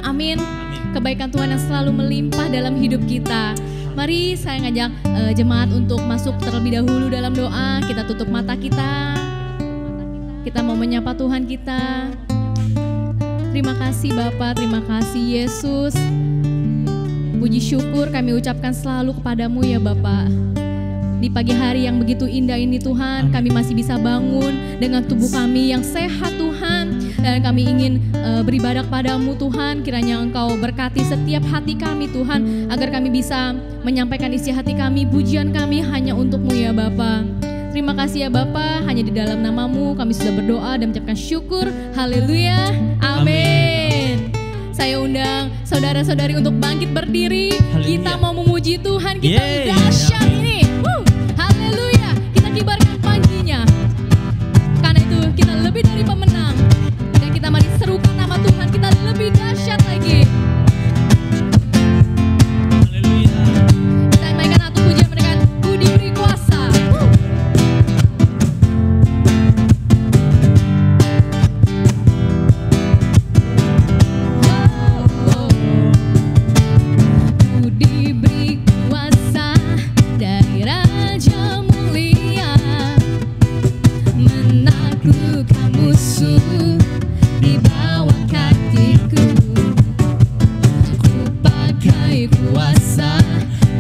Amin. Kebaikan Tuhan yang selalu melimpah dalam hidup kita. Mari saya ngajak jemaat untuk masuk terlebih dahulu dalam doa. Kita tutup mata kita. Kita mau menyapa Tuhan kita. Terima kasih Bapa, terima kasih Yesus. Puji syukur kami ucapkan selalu kepadamu ya Bapa. Di pagi hari yang begitu indah ini Tuhan, kami masih bisa bangun dengan tubuh kami yang sehat Tuhan. Dan kami ingin beribadah kepadamu Tuhan. Kiranya Engkau berkati setiap hati kami Tuhan, agar kami bisa menyampaikan isi hati kami, pujian kami hanya untuk-Mu ya Bapa. Terima kasih ya Bapa, hanya di dalam nama-Mu kami sudah berdoa dan mengucapkan syukur. Haleluya, amin. Saya undang saudara-saudari untuk bangkit berdiri. Kita mau memuji Tuhan, kita dahsyat ini. Haleluya, kita kibarkan panjinya. Karena itu kita lebih dari pemenang. Dan kita mari serukan nama Tuhan, kita lebih dahsyat lagi. Haleluya. Kita mainkan satu pujian mereka, Ku diberi kuasa. Ku diberi kuasa dari Raja Mulia, menaklukkan musuh di bawah kakiku. Ku pakai kuasa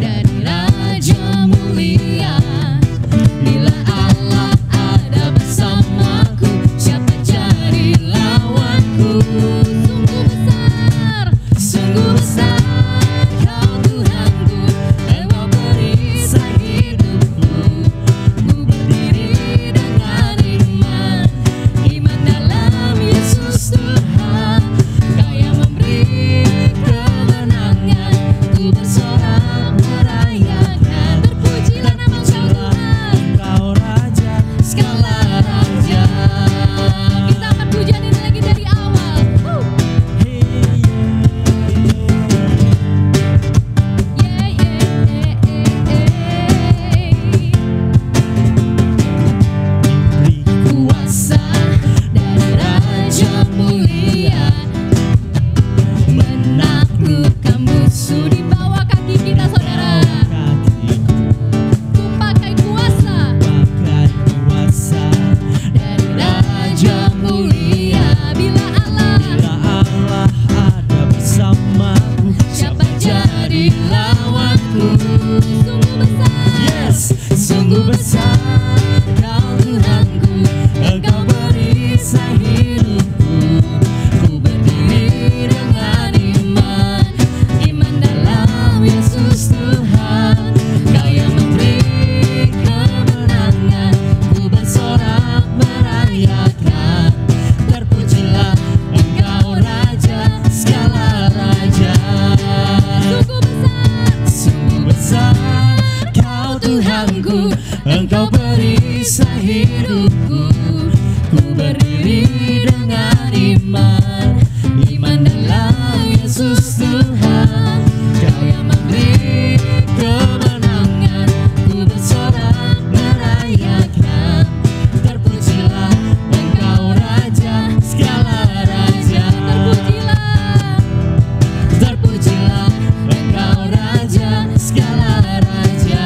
dari Raja Mulia. Bila Allah ada bersamaku, siapa jadi lawanku? Sungguh besar Kau Tuhanku, Engkau perisai hidupku. Ku berdiri dengan iman, iman dalam Yesus Tuhan. Kau yang memberi kemenangan, ku bersorak merayakan. Terpujilah nama Tuhan, Engkau Raja, segala raja. Kita akan pujian ini lagi dari awal. Kuasa dari Raja Mulia, menaklukkan musuh di bawah kaki kita saudara. Ku pakai kuasa dari Raja Mulia. Bila Allah ada bersamaku, siapa jadi lawanku? Sungguh besar, yes, sungguh besar Kau Tuhanku, Engkau perisai hidupku. ku berdiri dengan iman, iman dalam Yesus Tuhan. Kau yang memberi kemenangan, ku bersorak merayakan. Terpujilah Engkau Raja, segala raja. Sungguh besar Kau Tuhanku, Engkau perisai hidupku. Ku berdiri dengan iman, iman dalam Yesus Tuhan. Kau yang memberi kemenangan, ku bersorak merayakan. Terpujilah Engkau Raja, segala raja. Terpujilah Engkau Raja, segala raja.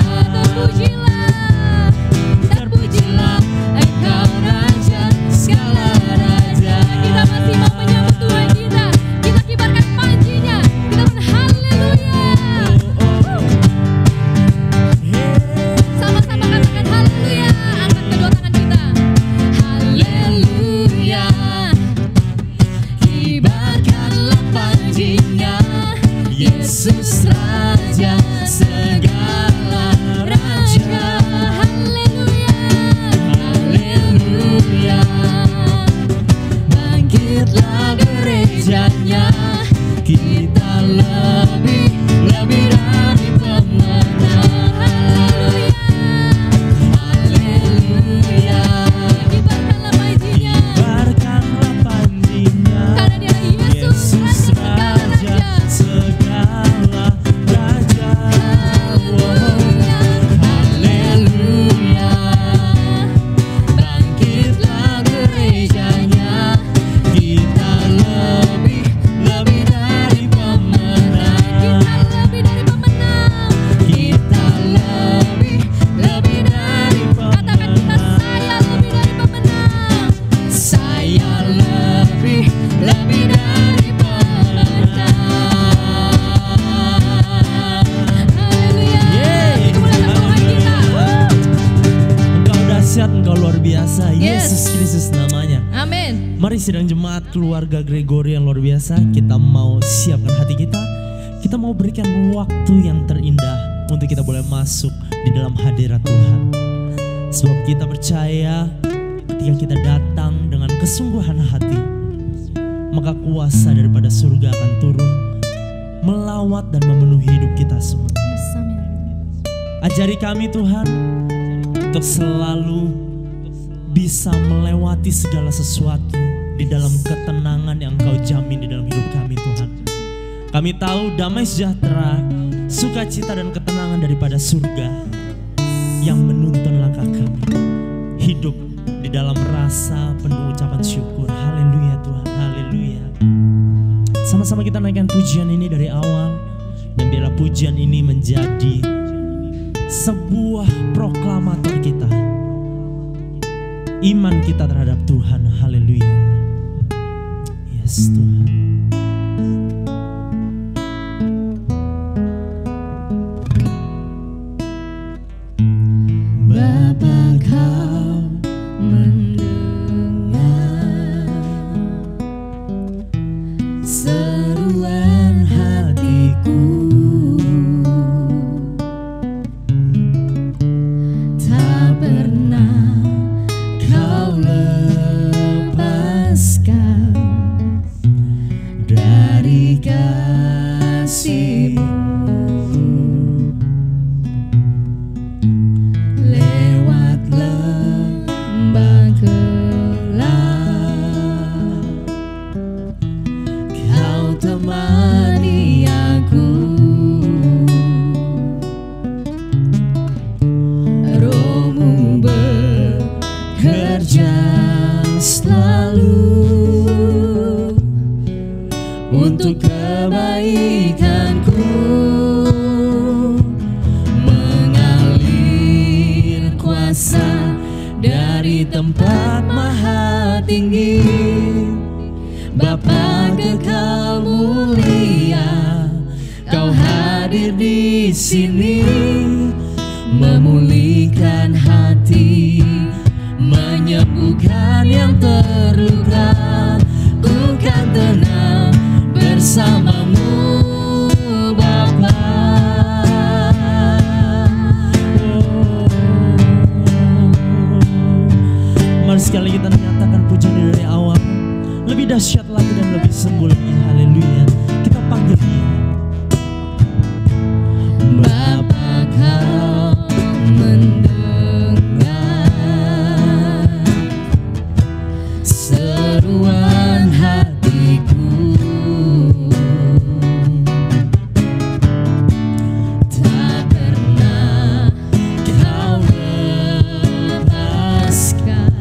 Terpujilah Engkau Raja, segala raja. Kita masih mau menyambut Tuhan kita. Kita kibarkan panjinya. Kita haleluya. Sama-sama katakan haleluya. Angkat kedua tangan kita. Haleluya. Kibarkanlah panjinya, Yesus Raja, segala raja. Haleluya. Haleluya. Bangkitlah gerejanya, kita lebih dari pemenang. Haleluya. Haleluya. Kibarkanlah panjinya, Kibarkanlah panjinya, karena Dia Yesus Raja, segala raja. segala raja. sidang jemaat keluarga Gregory yang luar biasa, kita mau siapkan hati kita. Kita mau berikan waktu yang terindah untuk kita boleh masuk di dalam hadirat Tuhan. Sebab kita percaya ketika kita datang dengan kesungguhan hati, maka kuasa daripada surga akan turun melawat dan memenuhi hidup kita semua. Ajari kami Tuhan untuk selalu bisa melewati segala sesuatu di dalam ketenangan yang Engkau jamin di dalam hidup kami Tuhan. Kami tahu damai sejahtera, sukacita dan ketenangan daripada surga yang menuntun langkah kami. Hidup di dalam rasa penuh ucapan syukur. Haleluya Tuhan, haleluya. Sama-sama kita naikkan pujian ini dari awal, dan biarlah pujian ini menjadi sebuah proklamator kita, iman kita terhadap Tuhan. Haleluya. Yes Tuhan. Bapa, Kau mendengar seruan hatiku, tak pernah Kau lepaskan dari kasih-Mu. Lewat lembah gelap, Kau temani aku. Roh-Mu bekerja selalu untuk kebaikanku, mengalir kuasa dari tempat maha tinggi. Bapa kekal mulia, Kau hadir di sini, memulihkan hati, menyembuhkan yang terluka. Ku kan tenang bersama-Mu Bapa. Mari sekali kita menyatakan pujian dari awal, lebih dahsyat lagi dan lebih sembuh lagi. Haleluya. Kita panggil Dia. Bapa, Kau mendengar seruan hatiku, tak pernah Kau lepaskan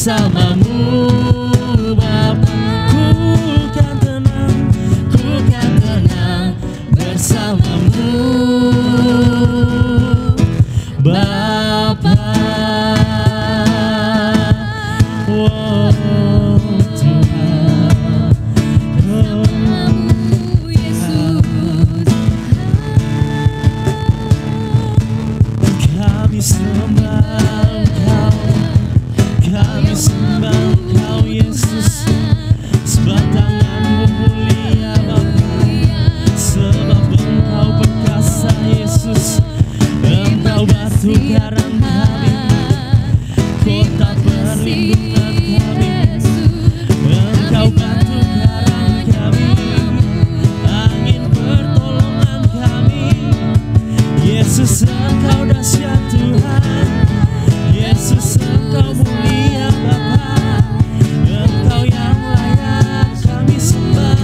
bersamamu Bapa. Ku kan tenang bersamamu Bapa. Oh Tuhan, Namamu Yesus. kami sembah Engkau, kami sembah Engkau Yesus, sebab tangan-Mu mulia Bapa, sebab Engkau perkasa Yesus, Engkau batu karang kami, kota perlindungan kami, Engkau batu karang kami, angin pertolongan kami, Yesus Engkau dahsyat Tuhan, Yesus Engkau mulia Bapa, Engkau yang layak kami sembah,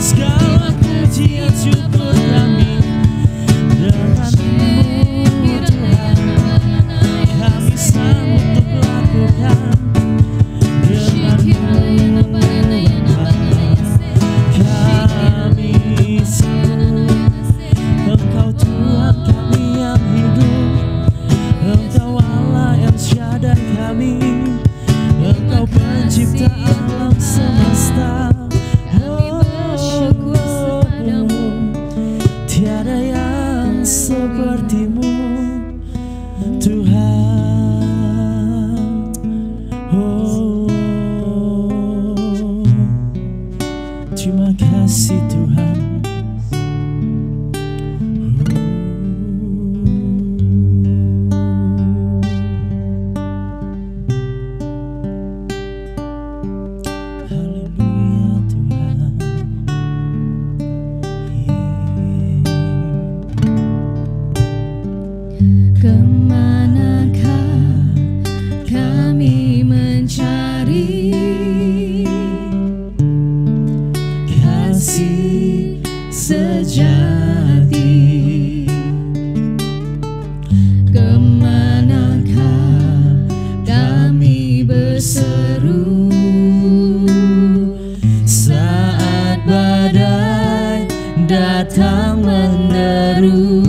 segala pujian syukur kami denganmu Tuhan, kami sanggup untuk melakukan denganmu Bapa, kami sanggup, Engkau Tuhan kami yang hidup, Engkau Allah yang syadar kami, Engkau pencipta alam semesta. Kami bersyukur kepadamu. Tiada yang sepertimu Tuhan. Oh, terima kasih Tuhan. Haleluya Tuhan. Kemanakah kami mencari Kasih sejati? Kemanakah kami berseru saat badai datang menderu,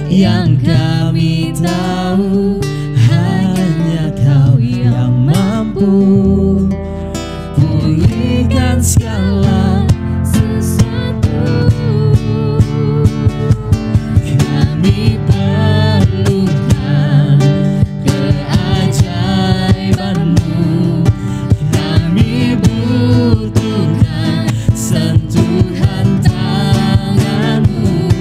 yang kami tahu hanya Kau yang mampu pulihkan segala sesuatu? kami perlukan keajaiban-Mu, kami butuhkan sentuhan tangan-Mu,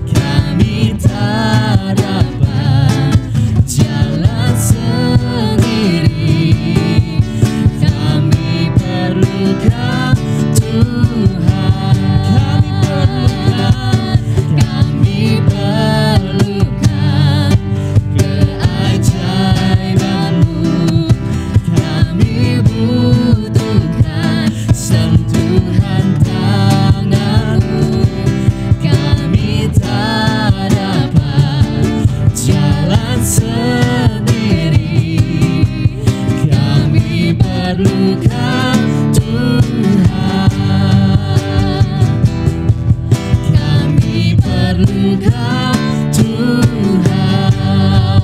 kami tak dapat jalan sendiri, kami perlukan Tuhan, kami perlukan keajaiban-Mu, kami butuhkan sentuhan tangan-Mu, kami tak dapat jalan sendiri, kami perlukan Tuhan, kami perlukan Tuhan,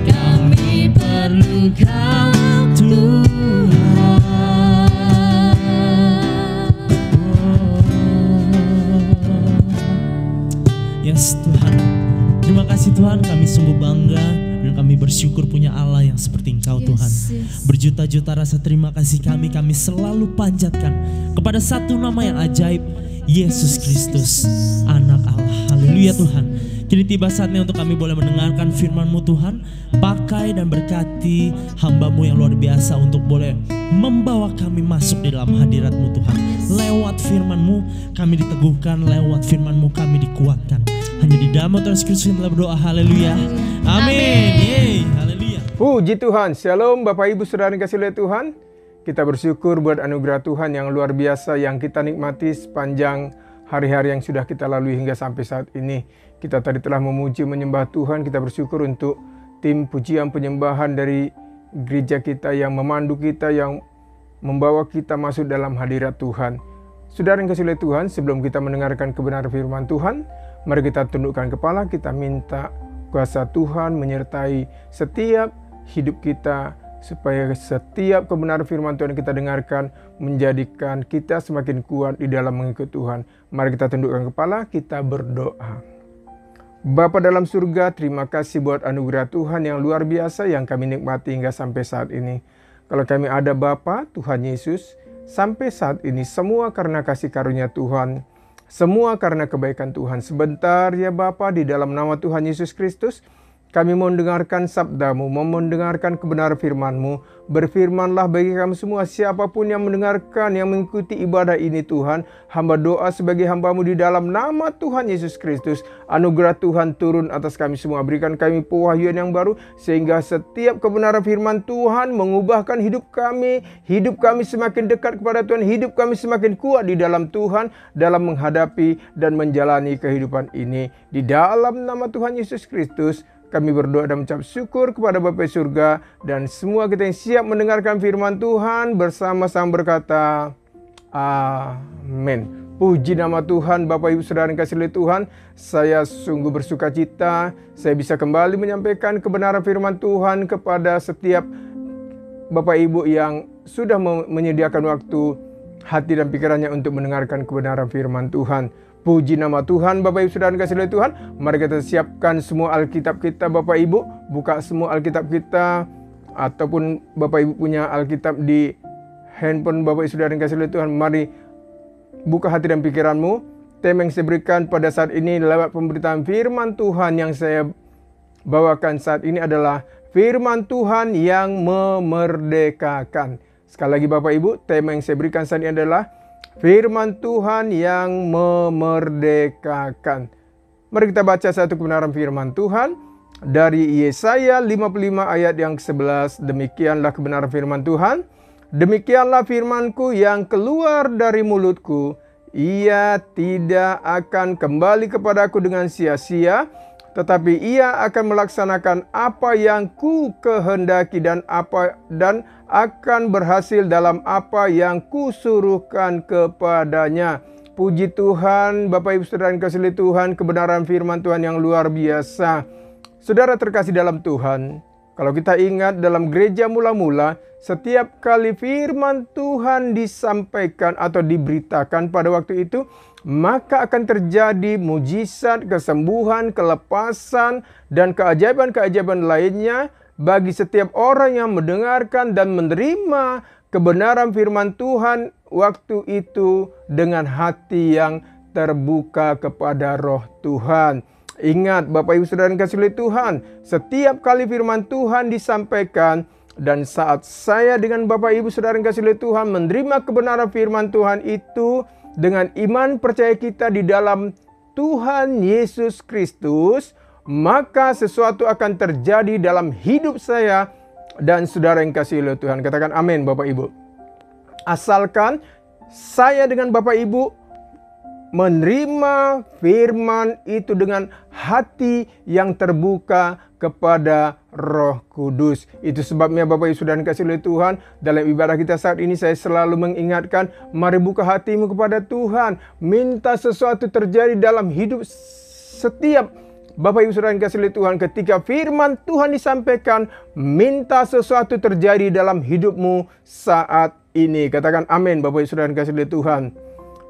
kami perlukan Tuhan. Yes Tuhan, terima kasih Tuhan, kami sungguh bangga dan kami bersyukur punya Allah yang seperti Engkau Tuhan. Berjuta-juta rasa terima kasih kami selalu panjatkan kepada satu nama yang ajaib, Yesus Kristus, Anak Allah. Haleluya Tuhan. Kini tiba saatnya untuk kami boleh mendengarkan firman-Mu Tuhan. Pakai dan berkati hamba-Mu yang luar biasa untuk boleh membawa kami masuk di dalam hadirat-Mu Tuhan. Lewat firman-Mu kami diteguhkan, lewat firman-Mu kami dikuatkan. Hanya di dalam Tuhan Yesus Kristus kami berdoa. Haleluya. Amin. Yeay. Haleluya. Puji Tuhan. Shalom Bapak Ibu Saudara yang kasih oleh Tuhan. Kita bersyukur buat anugerah Tuhan yang luar biasa yang kita nikmati sepanjang hari-hari yang sudah kita lalui hingga sampai saat ini. Kita tadi telah memuji menyembah Tuhan, kita bersyukur untuk tim pujian penyembahan dari gereja kita yang memandu kita, yang membawa kita masuk dalam hadirat Tuhan. Saudara yang kasih oleh Tuhan, sebelum kita mendengarkan kebenaran firman Tuhan, mari kita tundukkan kepala, kita minta kuasa Tuhan menyertai setiap hidup kita, supaya setiap kebenaran firman Tuhan yang kita dengarkan menjadikan kita semakin kuat di dalam mengikut Tuhan. Mari kita tundukkan kepala, kita berdoa. Bapa dalam surga, terima kasih buat anugerah Tuhan yang luar biasa yang kami nikmati hingga sampai saat ini. Kalau kami ada Bapa, Tuhan Yesus, sampai saat ini semua karena kasih karunia Tuhan, semua karena kebaikan Tuhan. Sebentar ya Bapa, di dalam nama Tuhan Yesus Kristus, kami mau mendengarkan sabdamu, mau mendengarkan kebenaran firman-Mu. Berfirmanlah bagi kami semua, siapapun yang mendengarkan, yang mengikuti ibadah ini Tuhan. Hamba doa sebagai hamba-Mu di dalam nama Tuhan Yesus Kristus. Anugerah Tuhan turun atas kami semua. Berikan kami pewahyuan yang baru, sehingga setiap kebenaran firman Tuhan mengubahkan hidup kami. Hidup kami semakin dekat kepada Tuhan. Hidup kami semakin kuat di dalam Tuhan, dalam menghadapi dan menjalani kehidupan ini. Di dalam nama Tuhan Yesus Kristus, kami berdoa dan mengucap syukur kepada Bapa surga, dan semua kita yang siap mendengarkan firman Tuhan bersama-sama berkata, amin. Puji nama Tuhan. Bapak Ibu Saudara yang kasih oleh Tuhan, saya sungguh bersuka cita saya bisa kembali menyampaikan kebenaran firman Tuhan kepada setiap Bapak Ibu yang sudah menyediakan waktu, hati dan pikirannya untuk mendengarkan kebenaran firman Tuhan. Puji nama Tuhan. Bapak Ibu Saudara kasih oleh Tuhan, mari kita siapkan semua Alkitab kita. Bapak Ibu buka semua Alkitab kita, ataupun Bapak Ibu punya Alkitab di handphone Bapak Ibu Saudara kasih oleh Tuhan, mari buka hati dan pikiranmu. Tema yang saya berikan pada saat ini lewat pemberitaan firman Tuhan yang saya bawakan saat ini adalah firman Tuhan yang memerdekakan. Sekali lagi Bapak Ibu, tema yang saya berikan saat ini adalah firman Tuhan yang memerdekakan. Mari kita baca satu kebenaran firman Tuhan dari Yesaya 55 ayat yang ke-11. Demikianlah kebenaran firman Tuhan. Demikianlah firmanku yang keluar dari mulutku. Ia tidak akan kembali kepadaku dengan sia-sia, tetapi ia akan melaksanakan apa yang ku kehendaki dan akan berhasil dalam apa yang kusuruhkan kepadanya. Puji Tuhan, Bapak Ibu Saudara yang kasih oleh Tuhan, kebenaran firman Tuhan yang luar biasa. Saudara terkasih dalam Tuhan, kalau kita ingat dalam gereja mula-mula, setiap kali firman Tuhan disampaikan atau diberitakan pada waktu itu, maka akan terjadi mujizat, kesembuhan, kelepasan, dan keajaiban-keajaiban lainnya bagi setiap orang yang mendengarkan dan menerima kebenaran firman Tuhan waktu itu dengan hati yang terbuka kepada Roh Tuhan. Ingat Bapak Ibu Saudara yang kasih oleh Tuhan, setiap kali firman Tuhan disampaikan, dan saat saya dengan Bapak Ibu Saudara yang kasih oleh Tuhan menerima kebenaran firman Tuhan itu dengan iman percaya kita di dalam Tuhan Yesus Kristus, maka sesuatu akan terjadi dalam hidup saya dan saudara yang kasih oleh Tuhan. Katakan amin Bapak Ibu. Asalkan saya dengan Bapak Ibu menerima firman itu dengan hati yang terbuka kepada Roh Kudus. Itu sebabnya Bapak Ibu Saudara yang kasih oleh Tuhan, dalam ibadah kita saat ini saya selalu mengingatkan, mari buka hatimu kepada Tuhan. Minta sesuatu terjadi dalam hidup setiap Bapak Ibu Saudara yang kasih oleh Tuhan. Ketika firman Tuhan disampaikan, minta sesuatu terjadi dalam hidupmu saat ini. Katakan amin Bapak Ibu Saudara yang kasih oleh Tuhan.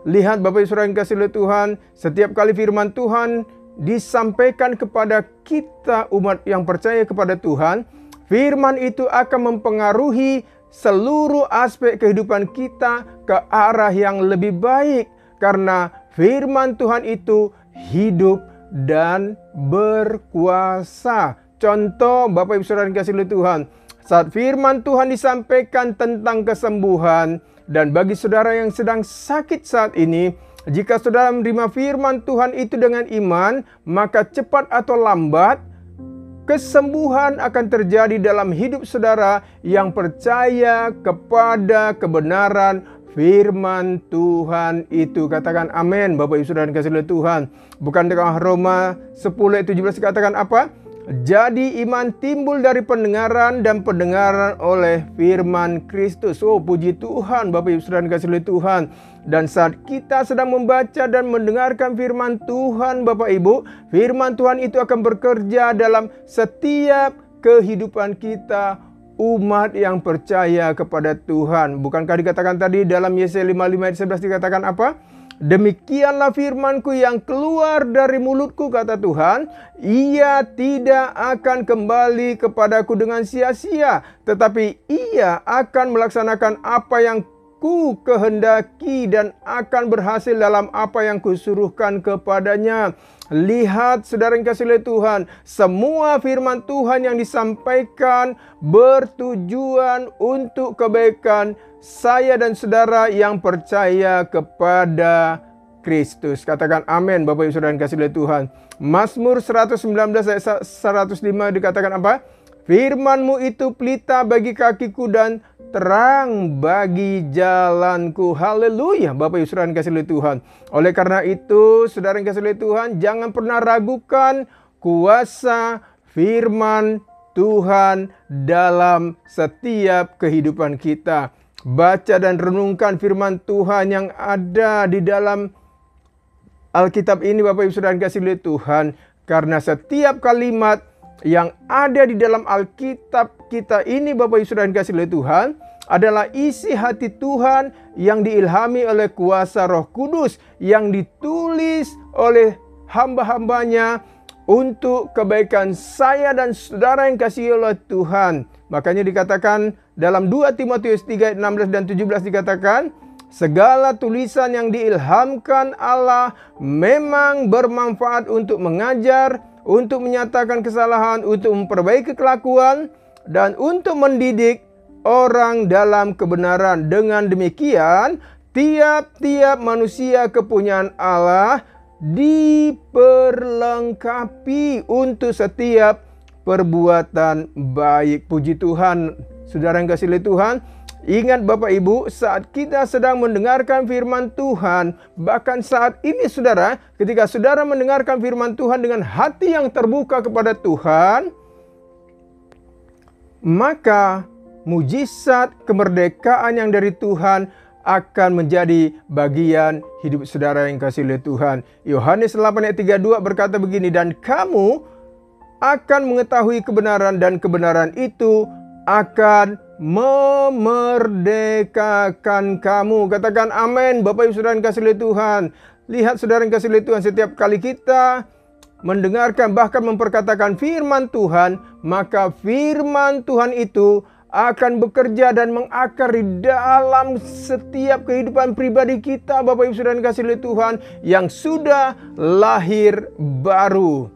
Lihat Bapak Ibu Saudara yang kasih oleh Tuhan, setiap kali firman Tuhan disampaikan kepada kita umat yang percaya kepada Tuhan, firman itu akan mempengaruhi seluruh aspek kehidupan kita ke arah yang lebih baik, karena firman Tuhan itu hidup dan berkuasa. Contoh Bapak Ibu Saudara yang kasih oleh Tuhan, saat firman Tuhan disampaikan tentang kesembuhan, dan bagi saudara yang sedang sakit saat ini, jika saudara menerima firman Tuhan itu dengan iman, maka cepat atau lambat kesembuhan akan terjadi dalam hidup saudara yang percaya kepada kebenaran firman Tuhan itu. Katakan amin Bapak Ibu Saudara yang kasih oleh Tuhan. Bukan dengan Roma 10 ayat 17 katakan apa? Jadi iman timbul dari pendengaran dan pendengaran oleh firman Kristus. Oh, puji Tuhan Bapak Ibu Saudara yang dikasihi oleh Tuhan. Dan saat kita sedang membaca dan mendengarkan firman Tuhan Bapak Ibu, firman Tuhan itu akan bekerja dalam setiap kehidupan kita, umat yang percaya kepada Tuhan. Bukankah dikatakan tadi dalam Yesaya 55 ayat 11 dikatakan apa? Demikianlah firmanku yang keluar dari mulutku, kata Tuhan, ia tidak akan kembali kepadaku dengan sia-sia, tetapi ia akan melaksanakan apa yang ku kehendaki dan akan berhasil dalam apa yang kusuruhkan kepadanya. Lihat saudara yang dikasihi oleh Tuhan, semua firman Tuhan yang disampaikan bertujuan untuk kebaikan saya dan saudara yang percaya kepada Kristus. Katakan amin Bapak Ibu Saudara yang dikasihi oleh Tuhan. Mazmur 119 ayat 105 dikatakan apa? Firman-Mu itu pelita bagi kakiku dan terang bagi jalanku. Haleluya Bapak Ibu Saudara yang dikasihi oleh Tuhan. Oleh karena itu saudara yang dikasihi oleh Tuhan, jangan pernah ragukan kuasa firman Tuhan dalam setiap kehidupan kita. Baca dan renungkan firman Tuhan yang ada di dalam Alkitab ini Bapak Ibu Saudara yang dikasihi oleh Tuhan. Karena setiap kalimat yang ada di dalam Alkitab kita ini Bapak Ibu Saudara yang dikasihi oleh Tuhan adalah isi hati Tuhan yang diilhami oleh kuasa Roh Kudus, yang ditulis oleh hamba-hambanya untuk kebaikan saya dan saudara yang dikasihi oleh Tuhan. Makanya dikatakan dalam 2 Timotius 3 ayat 16 dan 17 dikatakan, segala tulisan yang diilhamkan Allah memang bermanfaat untuk mengajar, untuk menyatakan kesalahan, untuk memperbaiki kelakuan, dan untuk mendidik orang dalam kebenaran. Dengan demikian, tiap-tiap manusia kepunyaan Allah diperlengkapi untuk setiap perbuatan baik. Puji Tuhan, saudara yang dikasihi oleh Tuhan. Ingat Bapak Ibu, saat kita sedang mendengarkan firman Tuhan, bahkan saat ini saudara, ketika saudara mendengarkan firman Tuhan dengan hati yang terbuka kepada Tuhan, maka mujizat kemerdekaan yang dari Tuhan akan menjadi bagian hidup saudara yang dikasihi oleh Tuhan. Yohanes 8 ayat 32 berkata begini, dan kamu akan mengetahui kebenaran dan kebenaran itu akan memerdekakan kamu. Katakan amin Bapak Ibu Saudara yang dikasihi oleh Tuhan. Lihat saudara yang dikasihi oleh Tuhan, setiap kali kita mendengarkan bahkan memperkatakan firman Tuhan, maka firman Tuhan itu akan bekerja dan mengakar di dalam setiap kehidupan pribadi kita Bapak Ibu Saudara yang dikasihi oleh Tuhan yang sudah lahir baru.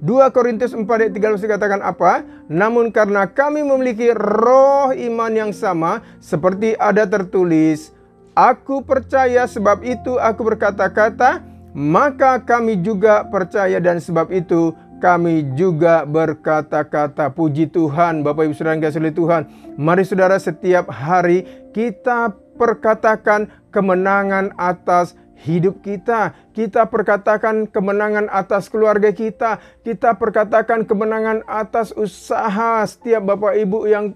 2 Korintus 4 ayat 13 dikatakan apa? Namun karena kami memiliki roh iman yang sama, seperti ada tertulis, aku percaya sebab itu aku berkata-kata, maka kami juga percaya dan sebab itu kami juga berkata-kata. Puji Tuhan Bapak Ibu Saudara yang dikasihi oleh Tuhan. Mari saudara setiap hari kita perkatakan kemenangan atas hidup kita. Kita perkatakan kemenangan atas keluarga kita. Kita perkatakan kemenangan atas usaha setiap Bapak Ibu yang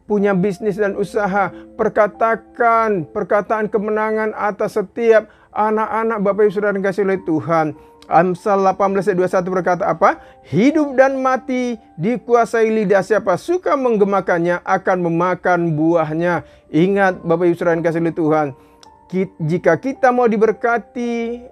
punya bisnis dan usaha. Perkatakan perkataan kemenangan atas setiap anak-anak Bapak Ibu Saudara yang dikasihi oleh Tuhan. Amsal 18 ayat 21 berkata apa? Hidup dan mati dikuasai lidah, siapa suka menggemakannya akan memakan buahnya. Ingat Bapak Ibu Saudara yang dikasihi oleh Tuhan, jika kita mau diberkati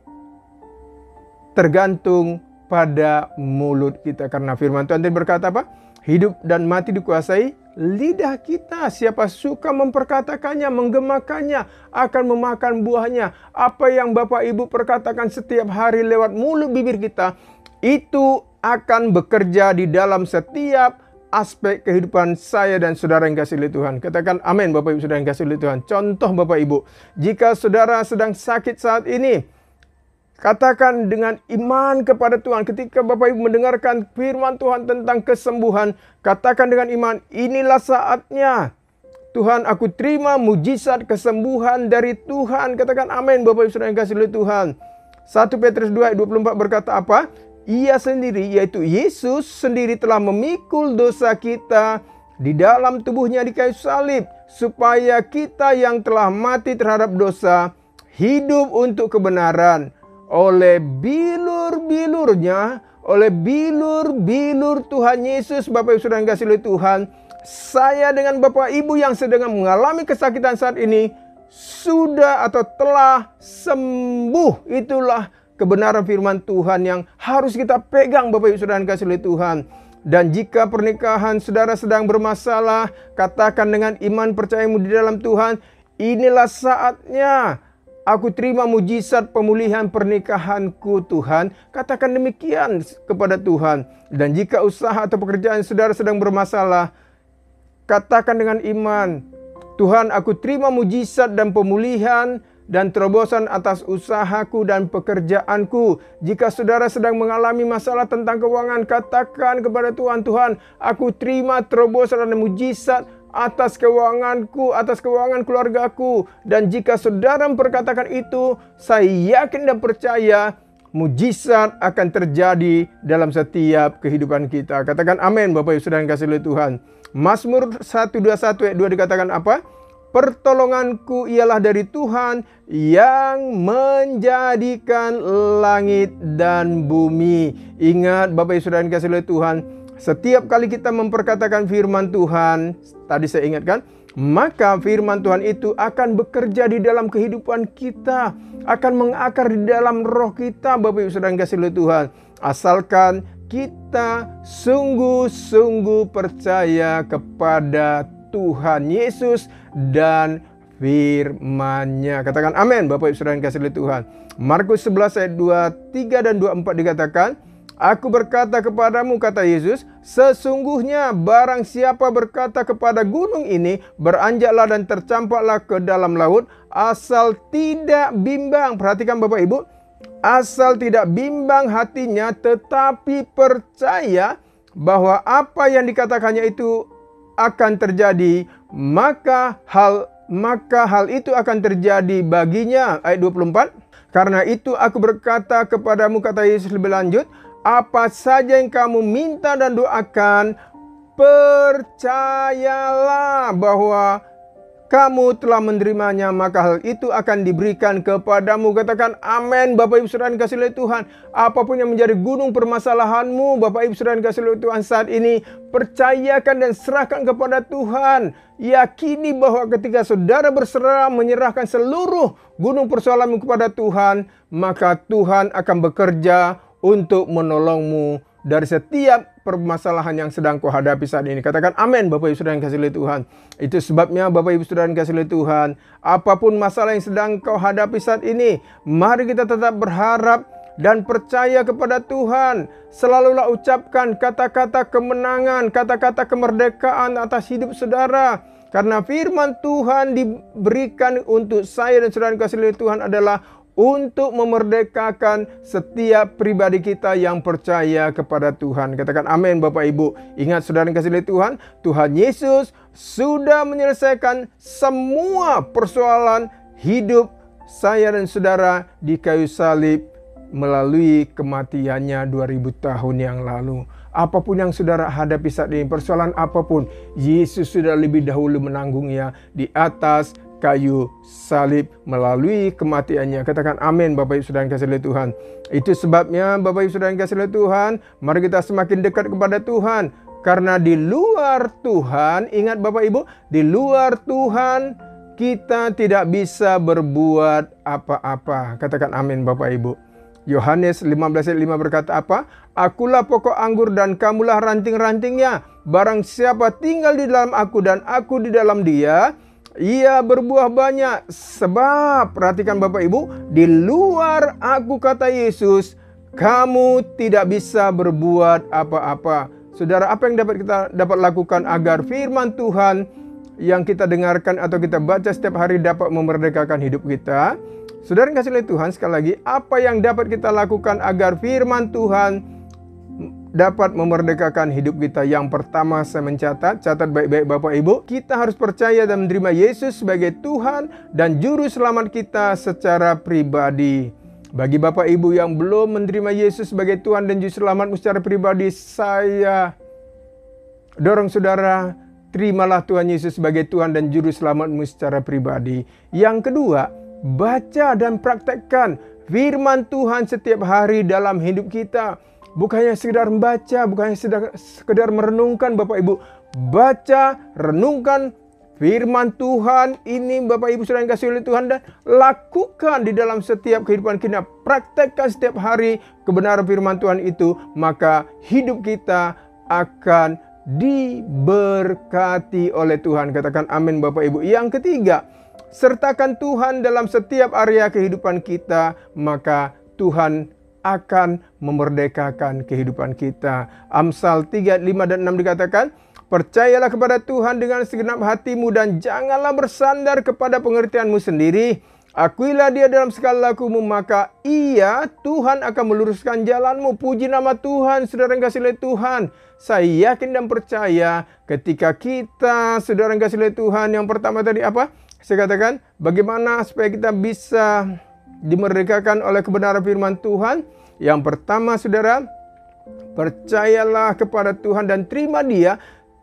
tergantung pada mulut kita. Karena firman Tuhan tadi berkata apa? Hidup dan mati dikuasai lidah kita. Siapa suka memperkatakannya, menggemakannya, akan memakan buahnya. Apa yang Bapak Ibu perkatakan setiap hari lewat mulut bibir kita, itu akan bekerja di dalam setiap aspek kehidupan saya dan saudara yang dikasihi oleh Tuhan. Katakan amin Bapak Ibu saudara yang dikasihi oleh Tuhan. Contoh Bapak Ibu, jika saudara sedang sakit saat ini, katakan dengan iman kepada Tuhan. Ketika Bapak Ibu mendengarkan firman Tuhan tentang kesembuhan, katakan dengan iman, inilah saatnya. Tuhan, aku terima mujizat kesembuhan dari Tuhan. Katakan amin Bapak Ibu saudara yang dikasihi oleh Tuhan. 1 Petrus 2 ayat 24 berkata apa? Ia sendiri, yaitu Yesus sendiri, telah memikul dosa kita di dalam tubuhnya di kayu salib, supaya kita yang telah mati terhadap dosa hidup untuk kebenaran. Oleh bilur-bilurnya, oleh bilur-bilur Tuhan Yesus, Bapak Ibu Saudara yang kasih oleh Tuhan, saya dengan Bapak Ibu yang sedang mengalami kesakitan saat ini sudah atau telah sembuh. Itulah kebenaran firman Tuhan yang harus kita pegang, Bapak Ibu Saudara yang kasih oleh Tuhan. Dan jika pernikahan saudara sedang bermasalah, katakan dengan iman percayamu di dalam Tuhan, inilah saatnya aku terima mujizat pemulihan pernikahanku Tuhan. Katakan demikian kepada Tuhan. Dan jika usaha atau pekerjaan saudara sedang bermasalah, katakan dengan iman, Tuhan, aku terima mujizat dan pemulihan dan terobosan atas usahaku dan pekerjaanku. Jika saudara sedang mengalami masalah tentang keuangan, katakan kepada Tuhan, Tuhan, aku terima terobosan dan mujizat atas keuanganku, atas keuangan keluargaku. Dan jika saudara memperkatakan itu, saya yakin dan percaya mujizat akan terjadi dalam setiap kehidupan kita. Katakan amin, Bapak Ibu Saudara yang kasih oleh Tuhan. Mazmur 121 ayat 2 dikatakan apa? Pertolonganku ialah dari Tuhan yang menjadikan langit dan bumi. Ingat Bapak Ibu Saudara yang kasih oleh Tuhan, setiap kali kita memperkatakan firman Tuhan, tadi saya ingatkan, maka firman Tuhan itu akan bekerja di dalam kehidupan kita, akan mengakar di dalam roh kita, Bapak Ibu Saudara yang kasih oleh Tuhan. Asalkan kita sungguh-sungguh percaya kepada Tuhan Yesus dan firman-Nya. Katakan amin, Bapak Ibu Saudara yang kasih oleh Tuhan. Markus 11 ayat 23 dan 24 dikatakan, aku berkata kepadamu, kata Yesus, sesungguhnya barang siapa berkata kepada gunung ini, beranjaklah dan tercampaklah ke dalam laut, asal tidak bimbang. Perhatikan Bapak Ibu, asal tidak bimbang hatinya, tetapi percaya bahwa apa yang dikatakannya itu akan terjadi, maka hal itu akan terjadi baginya. Ayat 24, karena itu aku berkata kepadamu, kata Yesus lebih lanjut, apa saja yang kamu minta dan doakan, percayalah bahwa kamu telah menerimanya, maka hal itu akan diberikan kepadamu. Katakan amin, Bapak Ibu Saudara yang kasih oleh Tuhan. Apapun yang menjadi gunung permasalahanmu, Bapak Ibu Saudara yang kasih oleh Tuhan saat ini, percayakan dan serahkan kepada Tuhan. Yakini bahwa ketika saudara berserah, menyerahkan seluruh gunung persoalanmu kepada Tuhan, maka Tuhan akan bekerja untuk menolongmu dari setiap permasalahan yang sedang kau hadapi saat ini. Katakan amin, Bapak Ibu Saudara yang kasih oleh Tuhan. Itu sebabnya Bapak Ibu Saudara yang kasih oleh Tuhan, apapun masalah yang sedang kau hadapi saat ini, mari kita tetap berharap dan percaya kepada Tuhan. Selalulah ucapkan kata-kata kemenangan, kata-kata kemerdekaan atas hidup saudara. Karena firman Tuhan diberikan untuk saya dan saudara yang kasih oleh Tuhan adalah untuk memerdekakan setiap pribadi kita yang percaya kepada Tuhan. Katakan amin, Bapak Ibu. Ingat saudara yang kasih oleh Tuhan, Tuhan Yesus sudah menyelesaikan semua persoalan hidup saya dan saudara di kayu salib melalui kematiannya 2000 tahun yang lalu. Apapun yang saudara hadapi saat ini, persoalan apapun, Yesus sudah lebih dahulu menanggungnya di atas kayu salib melalui kematiannya. Katakan amin, Bapak Ibu Saudara yang kasih oleh Tuhan. Itu sebabnya Bapak Ibu Saudara yang kasih oleh Tuhan, mari kita semakin dekat kepada Tuhan. Karena di luar Tuhan, ingat Bapak Ibu, di luar Tuhan kita tidak bisa berbuat apa-apa. Katakan amin, Bapak Ibu. Yohanes 15 ayat 5 berkata apa? Akulah pokok anggur dan kamulah ranting-rantingnya. Barang siapa tinggal di dalam aku dan aku di dalam dia, ia berbuah banyak. Sebab, perhatikan Bapak Ibu, di luar aku, kata Yesus, kamu tidak bisa berbuat apa-apa. Saudara, apa yang kita dapat lakukan agar firman Tuhan yang kita dengarkan atau kita baca setiap hari dapat memerdekakan hidup kita? Saudara yang kasih oleh Tuhan, sekali lagi, apa yang dapat kita lakukan agar firman Tuhan dapat memerdekakan hidup kita? Yang pertama saya mencatat, catat baik-baik Bapak Ibu, kita harus percaya dan menerima Yesus sebagai Tuhan dan Juru Selamat kita secara pribadi. Bagi Bapak Ibu yang belum menerima Yesus sebagai Tuhan dan Juru Selamatmu secara pribadi, saya dorong saudara, terimalah Tuhan Yesus sebagai Tuhan dan Juru Selamatmu secara pribadi. Yang kedua, baca dan praktekkan firman Tuhan setiap hari dalam hidup kita. Bukannya sekedar membaca, bukannya sekedar merenungkan Bapak Ibu. Baca, renungkan firman Tuhan ini Bapak Ibu saudara yang kasih oleh Tuhan, dan lakukan di dalam setiap kehidupan kita. Praktekkan setiap hari kebenaran firman Tuhan itu, maka hidup kita akan diberkati oleh Tuhan. Katakan amin Bapak Ibu. Yang ketiga, sertakan Tuhan dalam setiap area kehidupan kita, maka Tuhan akan memerdekakan kehidupan kita. Amsal 3, 5 dan 6 dikatakan, percayalah kepada Tuhan dengan segenap hatimu dan janganlah bersandar kepada pengertianmu sendiri. Akuilah Dia dalam segala lakumu, maka Ia, Tuhan, akan meluruskan jalanmu. Puji nama Tuhan, saudara yang kasih oleh Tuhan. Saya yakin dan percaya ketika kita, saudara yang kasih oleh Tuhan, yang pertama tadi apa? Saya katakan, bagaimana supaya kita bisa dimerdekakan oleh kebenaran firman Tuhan? Yang pertama, saudara, percayalah kepada Tuhan dan terima Dia,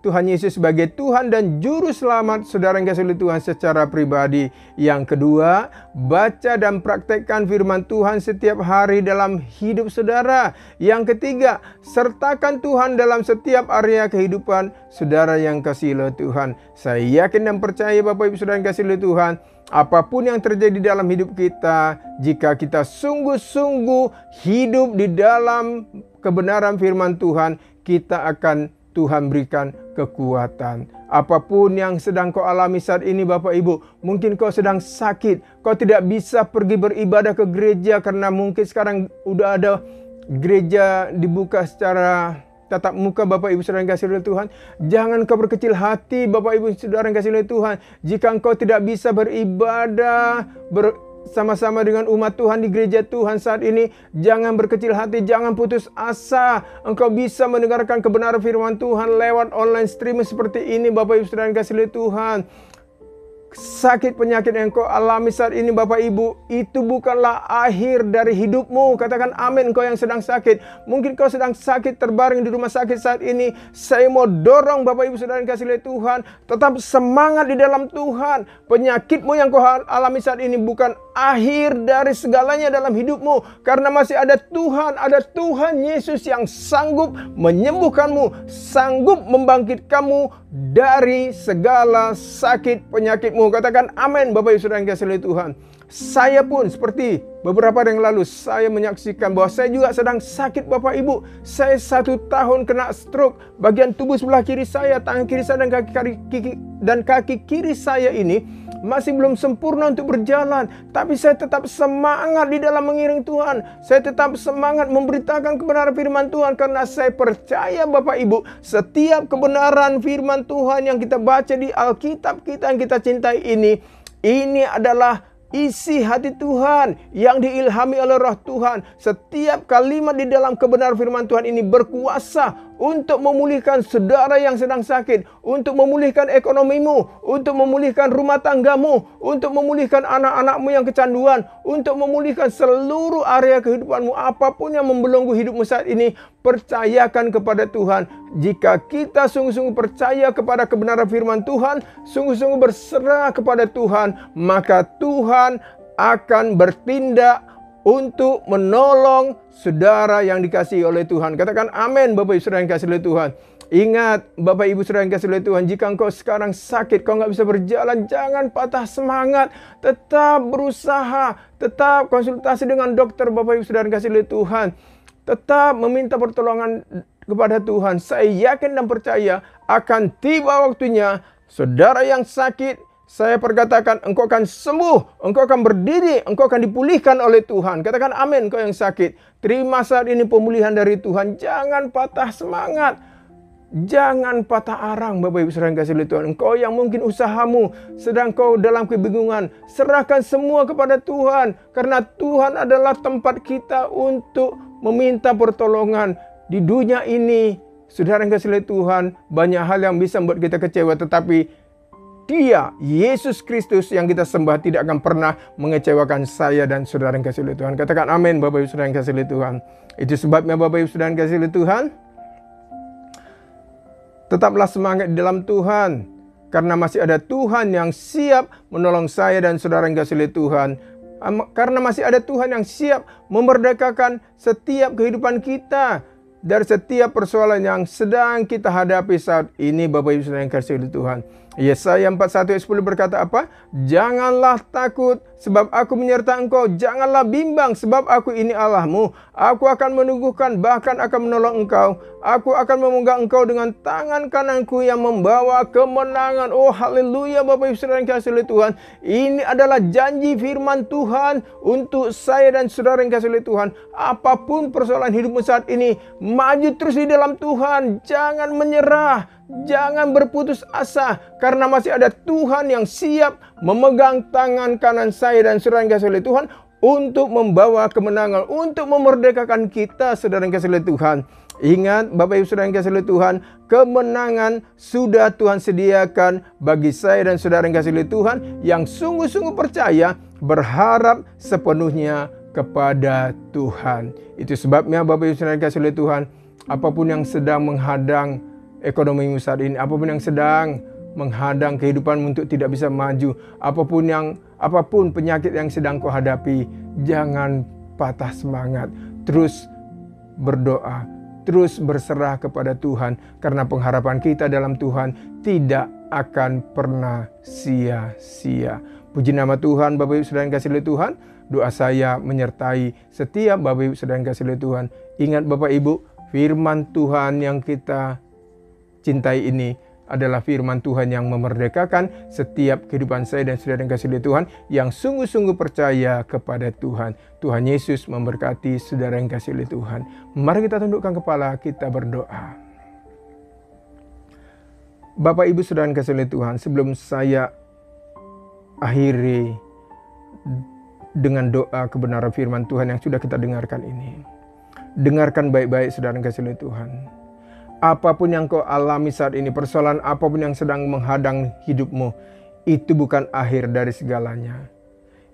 Tuhan Yesus sebagai Tuhan dan Juru Selamat saudara yang kasih oleh Tuhan secara pribadi. Yang kedua, baca dan praktekkan firman Tuhan setiap hari dalam hidup saudara. Yang ketiga, sertakan Tuhan dalam setiap area kehidupan saudara yang kasih oleh Tuhan. Saya yakin dan percaya Bapak Ibu saudara yang kasih oleh Tuhan, apapun yang terjadi dalam hidup kita, jika kita sungguh-sungguh hidup di dalam kebenaran firman Tuhan, kita akan Tuhan berikan kekuatan. Apapun yang sedang kau alami saat ini Bapak Ibu, mungkin kau sedang sakit, kau tidak bisa pergi beribadah ke gereja karena mungkin sekarang udah ada gereja dibuka secara tatap muka Bapak Ibu saudara yang kasih oleh Tuhan. Jangan kau berkecil hati Bapak Ibu saudara yang kasih oleh Tuhan. Jika engkau tidak bisa beribadah sama-sama dengan umat Tuhan di gereja Tuhan saat ini, jangan berkecil hati, jangan putus asa. Engkau bisa mendengarkan kebenaran firman Tuhan lewat online streaming seperti ini Bapak Ibu saudara yang kasih oleh Tuhan. Sakit penyakit yang kau alami saat ini Bapak Ibu, itu bukanlah akhir dari hidupmu. Katakan amin kau yang sedang sakit. Mungkin kau sedang sakit terbaring di rumah sakit saat ini. Saya mau dorong Bapak Ibu saudara yang kasih oleh Tuhan, tetap semangat di dalam Tuhan. Penyakitmu yang kau alami saat ini bukan akhir dari segalanya dalam hidupmu. Karena masih ada Tuhan Yesus yang sanggup menyembuhkanmu, sanggup membangkitkanmu dari segala sakit penyakitmu. Katakan amin Bapak Ibu saudara yang kasih oleh Tuhan. Saya pun seperti beberapa hari yang lalu, saya menyaksikan bahwa saya juga sedang sakit Bapak Ibu. Saya 1 tahun kena stroke. Bagian tubuh sebelah kiri saya, tangan kiri saya dan kaki kiri saya ini masih belum sempurna untuk berjalan. Tapi saya tetap semangat di dalam mengiring Tuhan. Saya tetap semangat memberitakan kebenaran firman Tuhan. Karena saya percaya Bapak Ibu, setiap kebenaran firman Tuhan yang kita baca di Alkitab kita yang kita cintai ini adalah isi hati Tuhan yang diilhami oleh Roh Tuhan. Setiap kalimat di dalam kebenaran firman Tuhan ini berkuasa untuk memulihkan saudara yang sedang sakit, untuk memulihkan ekonomimu, untuk memulihkan rumah tanggamu, untuk memulihkan anak-anakmu yang kecanduan, untuk memulihkan seluruh area kehidupanmu. Apapun yang membelenggu hidupmu saat ini, percayakan kepada Tuhan. Jika kita sungguh-sungguh percaya kepada kebenaran firman Tuhan, sungguh-sungguh berserah kepada Tuhan, maka Tuhan akan bertindak untuk menolong saudara yang dikasihi oleh Tuhan. Katakan amin Bapak Ibu saudara yang dikasihi oleh Tuhan. Ingat Bapak Ibu saudara yang dikasihi oleh Tuhan, jika engkau sekarang sakit, kau nggak bisa berjalan, jangan patah semangat. Tetap berusaha, tetap konsultasi dengan dokter Bapak Ibu saudara yang dikasihi oleh Tuhan. Tetap meminta pertolongan kepada Tuhan. Saya yakin dan percaya akan tiba waktunya saudara yang sakit, saya perkatakan engkau akan sembuh, engkau akan berdiri, engkau akan dipulihkan oleh Tuhan. Katakan amin kau yang sakit. Terima saat ini pemulihan dari Tuhan. Jangan patah semangat. Jangan patah arang Bapak Ibu saudara yang kasih oleh Tuhan. Engkau yang mungkin usahamu sedang kau dalam kebingungan, serahkan semua kepada Tuhan. Karena Tuhan adalah tempat kita untuk meminta pertolongan. Di dunia ini, saudara yang kasih oleh Tuhan, banyak hal yang bisa membuat kita kecewa. Tetapi Dia, Yesus Kristus yang kita sembah tidak akan pernah mengecewakan saya dan saudara yang kasih oleh Tuhan. Katakan amin Bapak Ibu Saudara yang kasih oleh Tuhan. Itu sebabnya Bapak Ibu Saudara yang kasih oleh Tuhan, tetaplah semangat di dalam Tuhan. Karena masih ada Tuhan yang siap menolong saya dan saudara yang kasih oleh Tuhan. Karena masih ada Tuhan yang siap memerdekakan setiap kehidupan kita dari setiap persoalan yang sedang kita hadapi saat ini Bapak Ibu Saudara yang kasih oleh Tuhan. Yesaya 41 ayat 10 berkata apa? Janganlah takut sebab aku menyertai engkau. Janganlah bimbang sebab aku ini Allahmu. Aku akan meneguhkan bahkan akan menolong engkau. Aku akan memegang engkau dengan tangan kananku yang membawa kemenangan. Oh haleluya Bapak Ibu Saudara yang kasih oleh Tuhan. Ini adalah janji firman Tuhan untuk saya dan saudara yang kasih oleh Tuhan. Apapun persoalan hidupmu saat ini, maju terus di dalam Tuhan. Jangan menyerah. Jangan berputus asa karena masih ada Tuhan yang siap memegang tangan kanan saya dan saudara yang kasih oleh Tuhan untuk membawa kemenangan, untuk memerdekakan kita saudara yang kasih oleh Tuhan. Ingat Bapak Ibu Saudara yang kasih oleh Tuhan, kemenangan sudah Tuhan sediakan bagi saya dan saudara yang kasih oleh Tuhan yang sungguh-sungguh percaya, berharap sepenuhnya kepada Tuhan. Itu sebabnya Bapak Ibu Saudara yang kasih oleh Tuhan, apapun yang sedang menghadang ekonomimu saat ini, apapun yang sedang menghadang kehidupanmu untuk tidak bisa maju, apapun penyakit yang sedang kau hadapi, jangan patah semangat. Terus berdoa, terus berserah kepada Tuhan, karena pengharapan kita dalam Tuhan tidak akan pernah sia-sia. Puji nama Tuhan. Bapak Ibu Saudara yang kasih oleh Tuhan, doa saya menyertai setiap Bapak Ibu Saudara yang kasih oleh Tuhan. Ingat Bapak Ibu, firman Tuhan yang kita cintai ini adalah firman Tuhan yang memerdekakan setiap kehidupan saya dan saudara yang kasih oleh Tuhan yang sungguh-sungguh percaya kepada Tuhan. Tuhan Yesus memberkati saudara yang kasih oleh Tuhan. Mari kita tundukkan kepala, kita berdoa. Bapak Ibu saudara yang kasih oleh Tuhan, sebelum saya akhiri dengan doa kebenaran firman Tuhan yang sudah kita dengarkan ini, dengarkan baik-baik saudara yang kasih oleh Tuhan. Apapun yang kau alami saat ini, persoalan apapun yang sedang menghadang hidupmu, itu bukan akhir dari segalanya.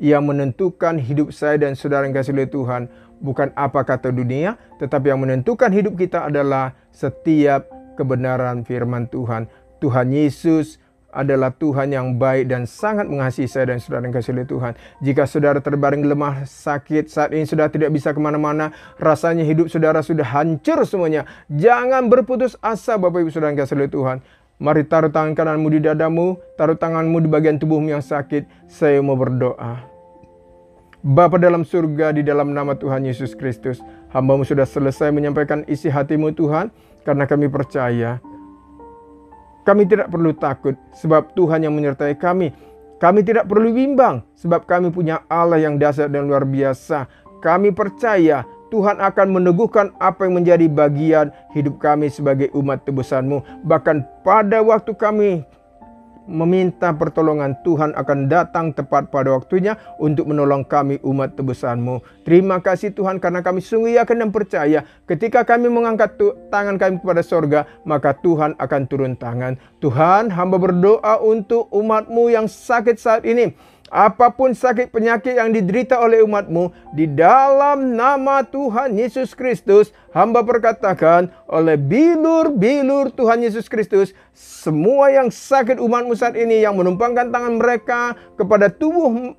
Yang menentukan hidup saya dan saudara yang kasih oleh Tuhan bukan apa kata dunia, tetapi yang menentukan hidup kita adalah setiap kebenaran firman Tuhan. Tuhan Yesus adalah Tuhan yang baik dan sangat mengasihi saya dan saudara yang kasih oleh Tuhan. Jika saudara terbaring lemah sakit saat ini, sudah tidak bisa kemana-mana, rasanya hidup saudara sudah hancur semuanya, jangan berputus asa Bapak Ibu saudara yang kasih oleh Tuhan. Mari taruh tangan kananmu di dadamu, taruh tanganmu di bagian tubuhmu yang sakit. Saya mau berdoa. Bapa dalam surga, di dalam nama Tuhan Yesus Kristus, hamba-Mu sudah selesai menyampaikan isi hati-Mu Tuhan, karena kami percaya kami tidak perlu takut sebab Tuhan yang menyertai kami. Kami tidak perlu bimbang sebab kami punya Allah yang dahsyat dan luar biasa. Kami percaya Tuhan akan meneguhkan apa yang menjadi bagian hidup kami sebagai umat tebusan-Mu. Bahkan pada waktu kami meminta pertolongan, Tuhan akan datang tepat pada waktunya untuk menolong kami umat tebusan-Mu. Terima kasih Tuhan, karena kami sungguh yakin dan percaya ketika kami mengangkat tangan kami kepada sorga, maka Tuhan akan turun tangan. Tuhan, hamba berdoa untuk umat-Mu yang sakit saat ini. Apapun sakit penyakit yang diderita oleh umat-Mu, di dalam nama Tuhan Yesus Kristus, hamba perkatakan oleh bilur-bilur Tuhan Yesus Kristus, semua yang sakit umat-Mu saat ini, yang menumpangkan tangan mereka kepada tubuh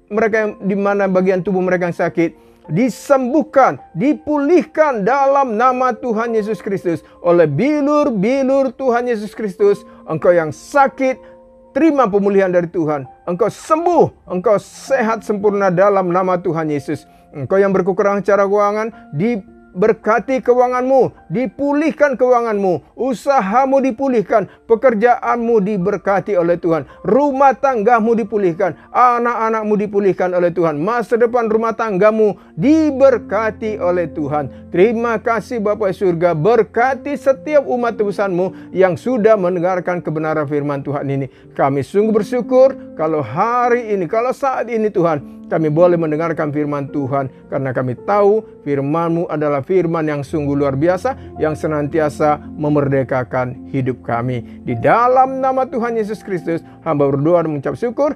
mereka, di mana bagian tubuh mereka yang sakit, disembuhkan, dipulihkan dalam nama Tuhan Yesus Kristus. Oleh bilur-bilur Tuhan Yesus Kristus, engkau yang sakit, terima pemulihan dari Tuhan. Engkau sembuh, engkau sehat sempurna dalam nama Tuhan Yesus. Engkau yang berkekurangan secara keuangan, diberkati keuanganmu, dipulihkan keuanganmu, usahamu dipulihkan, pekerjaanmu diberkati oleh Tuhan, rumah tanggamu dipulihkan, anak-anakmu dipulihkan oleh Tuhan, masa depan rumah tanggamu diberkati oleh Tuhan. Terima kasih Bapa surga, berkati setiap umat tebusan-Mu yang sudah mendengarkan kebenaran firman Tuhan ini. Kami sungguh bersyukur kalau hari ini, kalau saat ini Tuhan, kami boleh mendengarkan firman Tuhan, karena kami tahu firman-Mu adalah firman yang sungguh luar biasa, yang senantiasa memerdekakan hidup kami. Di dalam nama Tuhan Yesus Kristus, hamba berdoa dan mengucap syukur,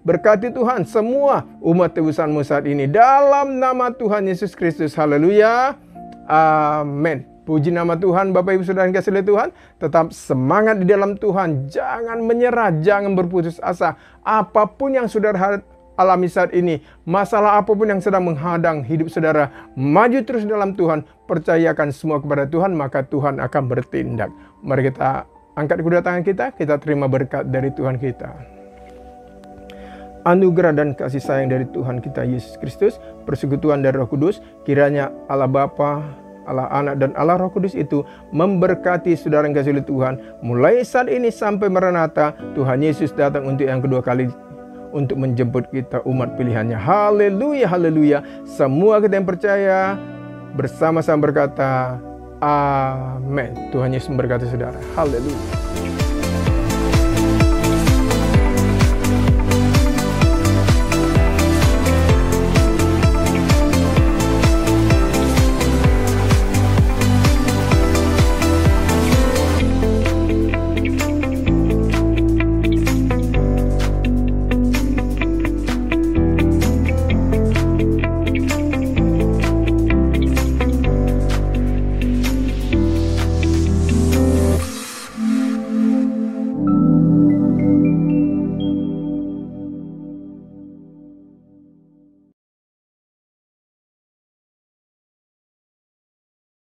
berkati Tuhan semua umat tebusan-Mu saat ini. Dalam nama Tuhan Yesus Kristus, haleluya, amin. Puji nama Tuhan. Bapak Ibu Saudara yang kasih oleh Tuhan, tetap semangat di dalam Tuhan. Jangan menyerah, jangan berputus asa. Apapun yang saudara alami saat ini, masalah apapun yang sedang menghadang hidup saudara, maju terus dalam Tuhan. Percayakan semua kepada Tuhan, maka Tuhan akan bertindak. Mari kita angkat kedua tangan kita terima berkat dari Tuhan kita. Anugerah dan kasih sayang dari Tuhan kita Yesus Kristus, persekutuan dari Roh Kudus, kiranya Allah Bapa, Allah Anak dan Allah Roh Kudus itu memberkati saudara yang kasih oleh Tuhan. Mulai saat ini sampai Maranatha, Tuhan Yesus datang untuk yang kedua kali, untuk menjemput kita umat pilihannya. Haleluya, haleluya. Semua kita yang percaya bersama-sama berkata, amin. Tuhan Yesus memberkati saudara. Haleluya.